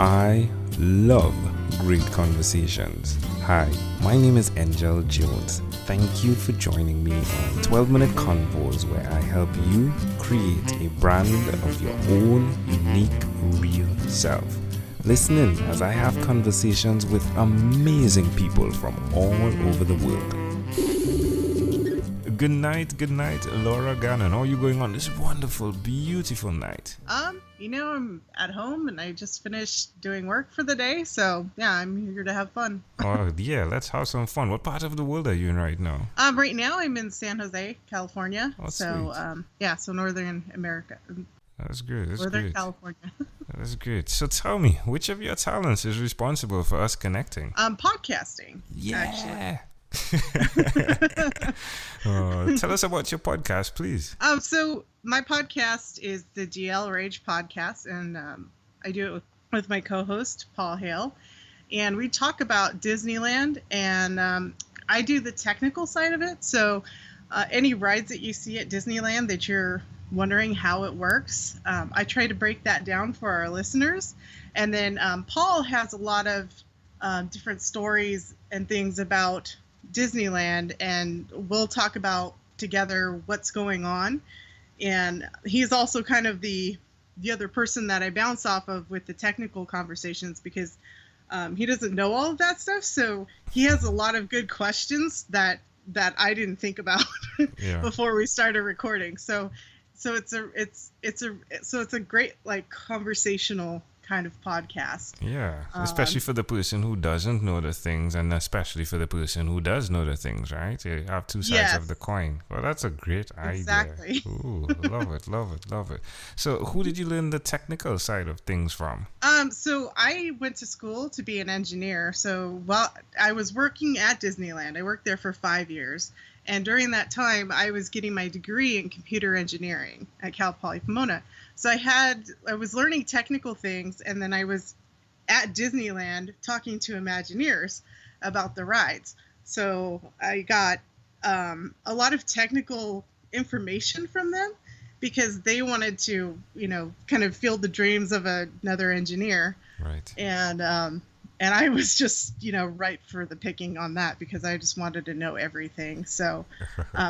I love great conversations. Hi, my name is Angel Jones. Thank you for joining me on 12-minute convos where I help you create a brand of your own unique, real self. Listen in as I have conversations with amazing people from all over the world. Good night, Laura Gannon. How are you going on this wonderful, beautiful night? I'm at home and I just finished doing work for the day, so yeah, I'm here to have fun. Oh yeah, let's have some fun. What part of the world are you in right now? Right now I'm in San Jose, California. Oh, so sweet. so Northern America. That's good. Northern California. That's good. So tell me, which of your talents is responsible for us connecting? Podcasting. Yeah. Tell us about your podcast, please. So my podcast is the DL Rage podcast, and I do it with my co-host Paul Hale, and we talk about Disneyland, and I do the technical side of it. So any rides that you see at Disneyland that you're wondering how it works, I try to break that down for our listeners, and then Paul has a lot of different stories and things about Disneyland, and we'll talk about together what's going on. And he's also kind of the other person that I bounce off of with the technical conversations, because he doesn't know all of that stuff, so he has a lot of good questions that I didn't think about before we started recording. So it's a great like conversational kind of podcast. Yeah, especially for the person who doesn't know the things, and especially for the person who does know the things, right? You have two sides of the coin. Well, that's a great idea. Exactly. Ooh, love it. So who did you learn the technical side of things from? So I went to school to be an engineer. So while I was working at Disneyland, I worked there for 5 years. And during that time, I was getting my degree in computer engineering at Cal Poly Pomona. So I was learning technical things, and then I was at Disneyland talking to Imagineers about the rides. So I got a lot of technical information from them, because they wanted to, kind of field the dreams of another engineer. Right. And I was just, ripe for the picking on that, because I just wanted to know everything. So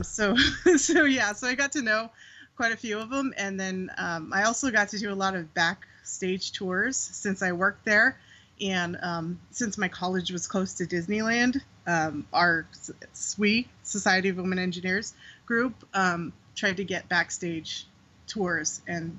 so I got to know quite a few of them. And then I also got to do a lot of backstage tours since I worked there. And since my college was close to Disneyland, our SWE, Society of Women Engineers group, tried to get backstage tours. And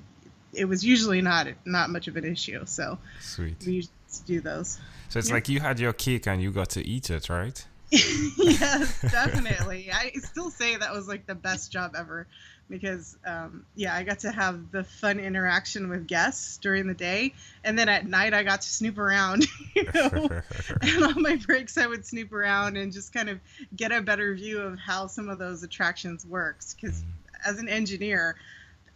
it was usually not much of an issue. So sweet. We used to do those. So it's like you had your cake and you got to eat it, right? Yes, definitely. I still say that was like the best job ever, because I got to have the fun interaction with guests during the day, and then at night I got to snoop around, and on my breaks I would snoop around and just kind of get a better view of how some of those attractions works, because as an engineer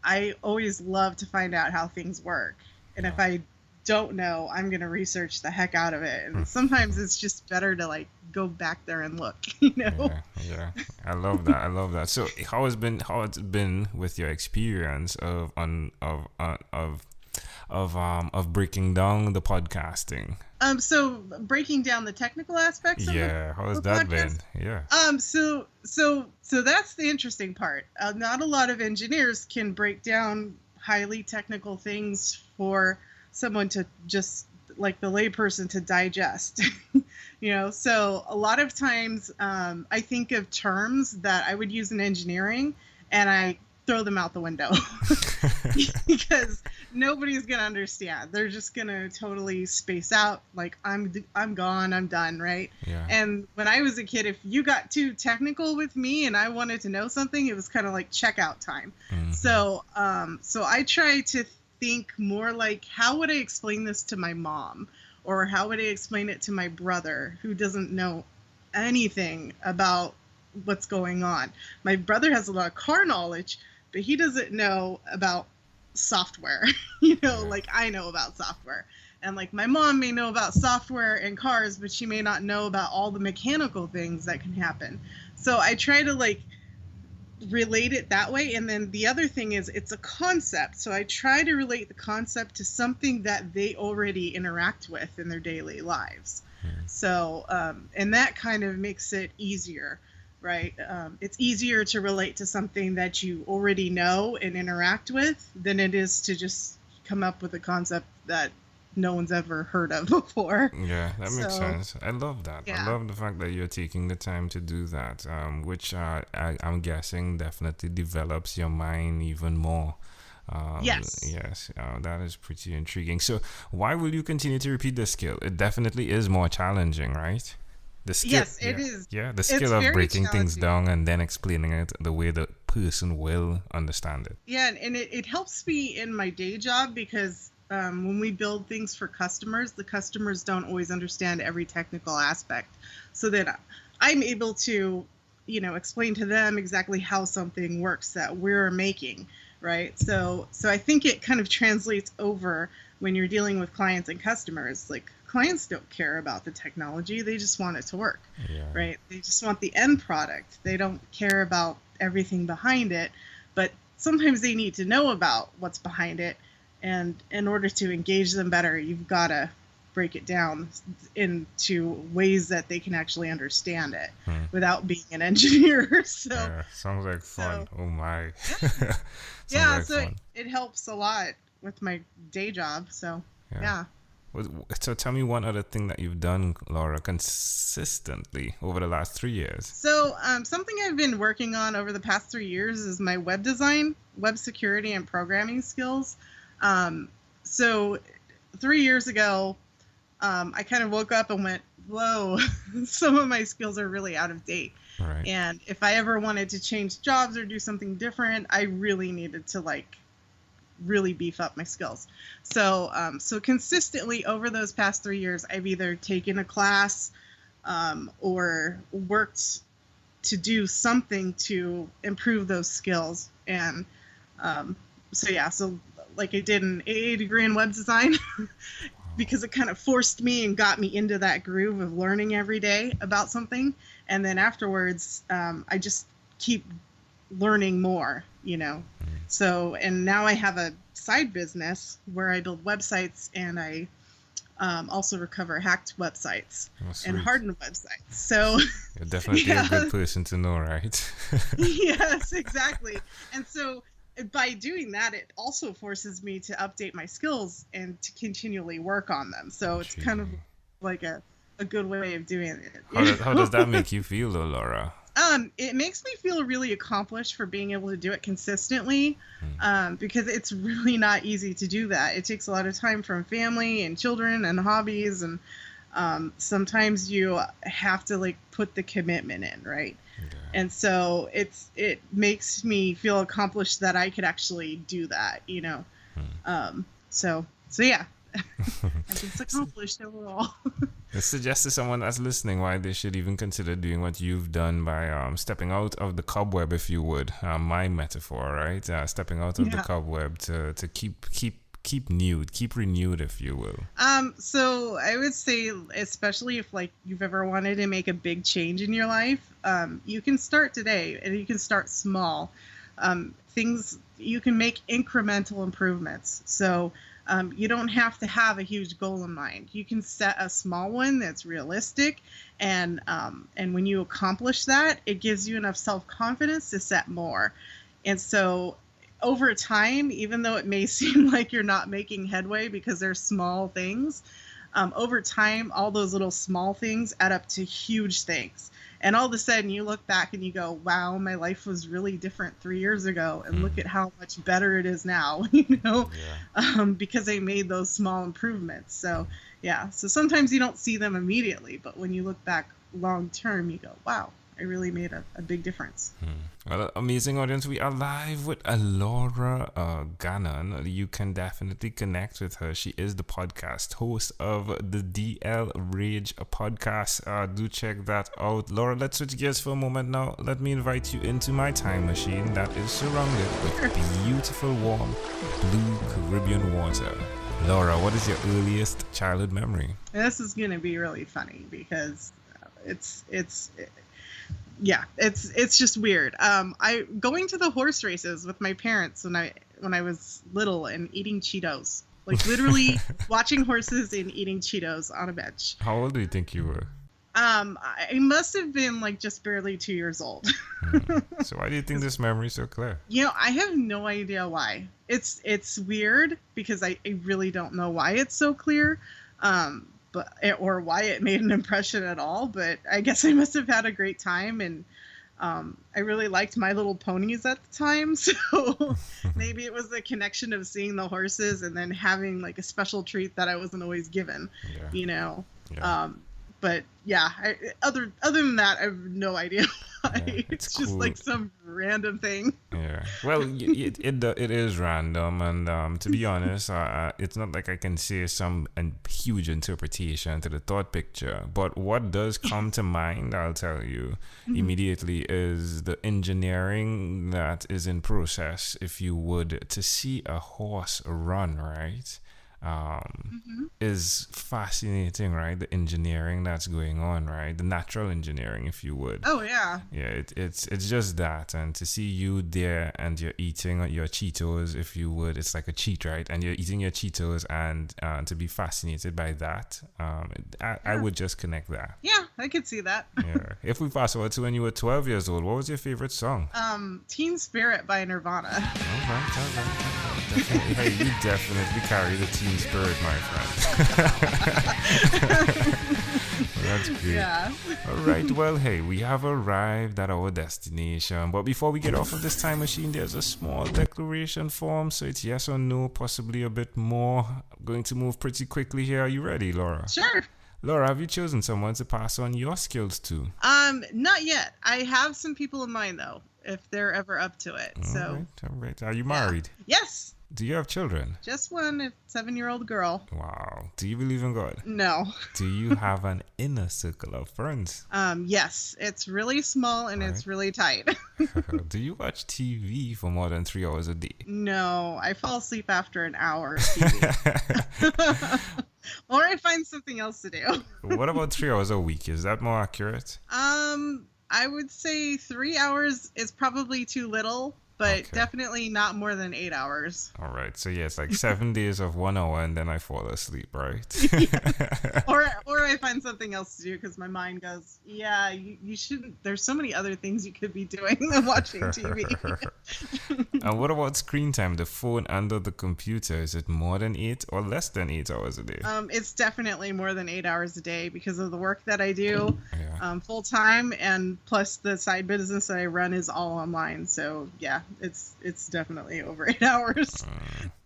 I always love to find out how things work, and if I don't know, I'm going to research the heck out of it. And sometimes it's just better to like go back there and look, Yeah. I love that. So how it's been with your experience of breaking down the podcasting? So breaking down the technical aspects of how has that podcast been? Yeah. So that's the interesting part. Not a lot of engineers can break down highly technical things for someone to just like the layperson to digest. So a lot of times I think of terms that I would use in engineering and I throw them out the window because nobody's gonna understand. They're just gonna totally space out, like I'm gone, I'm done, right? Yeah. And when I was a kid, if you got too technical with me and I wanted to know something, it was kind of like checkout time. So I try to think more like, how would I explain this to my mom, or how would I explain it to my brother who doesn't know anything about what's going on? My brother has a lot of car knowledge, but he doesn't know about software, like I know about software. And like my mom may know about software and cars, but she may not know about all the mechanical things that can happen. So I try to like relate it that way. And then the other thing is it's a concept. So I try to relate the concept to something that they already interact with in their daily lives. So, and that kind of makes it easier, right? It's easier to relate to something that you already know and interact with than it is to just come up with a concept that no one's ever heard of before. Yeah, that makes sense. I love that. Yeah. I love the fact that you're taking the time to do that, which I'm guessing definitely develops your mind even more. Yes. Yes, that is pretty intriguing. So why will you continue to repeat the skill? It definitely is more challenging, right? The skill, Yes, it is. Yeah, the skill of breaking things down and then explaining it the way the person will understand it. Yeah, and it helps me in my day job because when we build things for customers, the customers don't always understand every technical aspect. So that I'm able to, explain to them exactly how something works that we're making, right? So I think it kind of translates over when you're dealing with clients and customers. Like, clients don't care about the technology. They just want it to work, right? They just want the end product. They don't care about everything behind it, but sometimes they need to know about what's behind it. And in order to engage them better, you've got to break it down into ways that they can actually understand it without being an engineer. So sounds like fun. Oh my. Yeah, so fun. It helps a lot with my day job. So yeah. So tell me one other thing that you've done, Laura, consistently over the last 3 years. So something I've been working on over the past 3 years is my web design, web security, and programming skills. So 3 years ago, I kind of woke up and went, whoa, some of my skills are really out of date. Right. And if I ever wanted to change jobs or do something different, I really needed to really beef up my skills. So consistently over those past 3 years, I've either taken a class or worked to do something to improve those skills. And so like I did an AA degree in web design because it kind of forced me and got me into that groove of learning every day about something. And then afterwards, I just keep learning more, So, and now I have a side business where I build websites and I also recover hacked websites and hardened websites. So you're definitely a good person to know, right? Yes, exactly. And so by doing that, it also forces me to update my skills and to continually work on them. So it's kind of like a good way of doing it. How does that make you feel, though, Laura? It makes me feel really accomplished for being able to do it consistently, because it's really not easy to do that. It takes a lot of time from family and children and hobbies, and sometimes you have to put the commitment in, right? Okay. And so it makes me feel accomplished that I could actually do that, So yeah, I think it's accomplished overall. It suggests to someone that's listening why they should even consider doing what you've done by stepping out of the cobweb, if you would. My metaphor, right? Stepping out of the cobweb to keep renewed, if you will. So I would say, especially if you've ever wanted to make a big change in your life, you can start today, and you can start small. You can make incremental improvements. So you don't have to have a huge goal in mind. You can set a small one that's realistic, and when you accomplish that, it gives you enough self-confidence to set more. And so over time, even though it may seem like you're not making headway because they're small things, over time, all those little small things add up to huge things. And all of a sudden you look back and you go, wow, my life was really different 3 years ago. And look at how much better it is now, because I made those small improvements. So, yeah. So sometimes you don't see them immediately, but when you look back long term, you go, wow, I really made a big difference. Well, amazing audience. We are live with Laura Gannon. You can definitely connect with her. She is the podcast host of the DL Rage podcast. Do check that out. Laura, let's switch gears for a moment now. Let me invite you into my time machine that is surrounded with beautiful, warm, blue Caribbean water. Laura, what is your earliest childhood memory? This is going to be really funny because yeah, it's just weird. I going to the horse races with my parents when I was little and eating Cheetos, like literally watching horses and eating Cheetos on a bench. How old do you think you were? I must have been like just barely 2 years old. So why do you think this memory is so clear? I have no idea why. It's weird because I really don't know why it's so clear, or why it made an impression at all. But I guess I must have had a great time, and I really liked My Little Ponies at the time. So maybe it was the connection of seeing the horses and then having like a special treat that I wasn't always given. Yeah. Yeah. But yeah, other than that, I have no idea why. Yeah, it's cool. just like some random thing. Yeah. Well, it is random, and to be honest, it's not like I can say some huge interpretation to the thought picture. But what does come to mind, I'll tell you immediately, is the engineering that is in process. If you would, to see a horse run, right? Is fascinating, right? The engineering that's going on, right? The natural engineering, if you would. Oh yeah. Yeah, it's just that, and to see you there and you're eating your Cheetos, if you would, it's like a cheat, right? And you're eating your Cheetos, and to be fascinated by that, I would just connect that. Yeah, I could see that. Yeah. If we fast forward to when you were 12 years old, what was your favorite song? Teen Spirit by Nirvana. All right. Definitely. Hey, you definitely carry the teen spirit, my friend. That's great. Yeah. All right. Well, hey, we have arrived at our destination. But before we get off of this time machine, there's a small declaration form. So it's yes or no, possibly a bit more. I'm going to move pretty quickly here. Are you ready, Laura? Sure. Laura, have you chosen someone to pass on your skills to? Not yet. I have some people in mind though, if they're ever up to it. All right. Are you married? Yes. Do you have children? Just one, a 7-year-old girl. Wow. Do you believe in God? No. Do you have an inner circle of friends? Yes. It's really small and it's really tight. Do you watch TV for more than 3 hours a day? No. I fall asleep after an hour of TV. Or I find something else to do. What about 3 hours a week? Is that more accurate? I would say 3 hours is probably too little. But definitely not more than 8 hours. All right. So yeah, it's like 7 days of 1 hour and then I fall asleep, right? Yeah. Or I find something else to do because my mind goes, yeah, you shouldn't. There's so many other things you could be doing than watching TV. And what about screen time? The phone and the computer, is it more than 8 or less than 8 hours a day? It's definitely more than 8 hours a day because of the work that I do full time, and plus the side business that I run is all online. So yeah. It's definitely over 8 hours.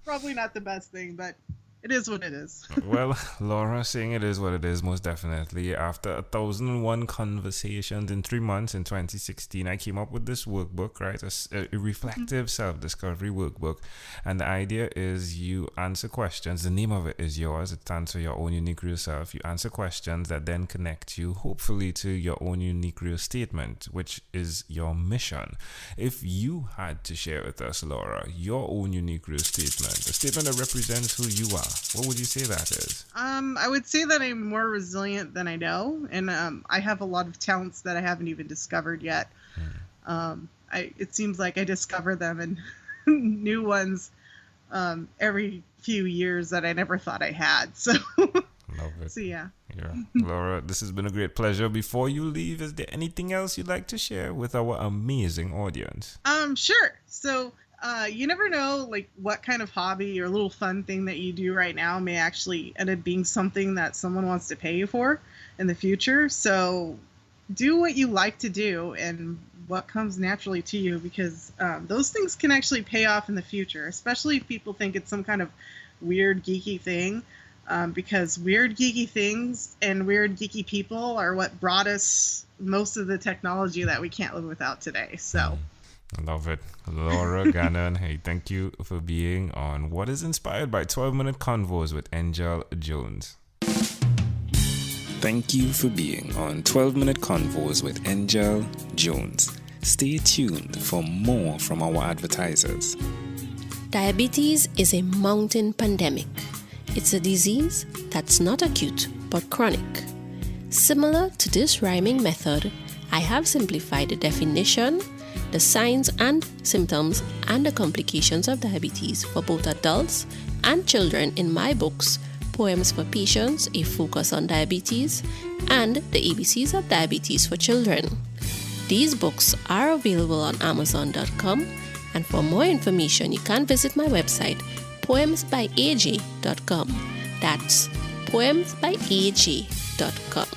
Probably not the best thing, but it is what it is. Well, Laura saying it is what it is, most definitely. After 1,001 conversations in 3 months in 2016, I came up with this workbook, right? A reflective self-discovery workbook. And the idea is you answer questions. The name of it is yours. It's answer your own unique real self. You answer questions that then connect you, hopefully, to your own unique real statement, which is your mission. If you had to share with us, Laura, your own unique real statement, a statement that represents who you are, what would you say that is? I would say that I'm more resilient than I know, and I have a lot of talents that I haven't even discovered yet. It seems like I discover them and new ones every few years that I never thought I had. So, love it. So yeah. Laura, this has been a great pleasure. Before you leave, is there anything else you'd like to share with our amazing audience? Sure. So. You never know, like, what kind of hobby or little fun thing that you do right now may actually end up being something that someone wants to pay you for in the future. So do what you like to do and what comes naturally to you, because those things can actually pay off in the future, especially if people think it's some kind of weird, geeky thing, because weird, geeky things and weird, geeky people are what brought us most of the technology that we can't live without today. So. I love it. Laura Gannon, hey, thank you for being on What is Inspired by 12-Minute Convos with Angel Jones. Thank you for being on 12-Minute Convos with Angel Jones. Stay tuned for more from our advertisers. Diabetes is a mountain pandemic. It's a disease that's not acute but chronic. Similar to this rhyming method, I have simplified the definition, the signs and symptoms, and the complications of diabetes for both adults and children in my books, Poems for Patients, A Focus on Diabetes, and The ABCs of Diabetes for Children. These books are available on Amazon.com, and for more information, you can visit my website, poemsbyaj.com. That's poemsbyaj.com.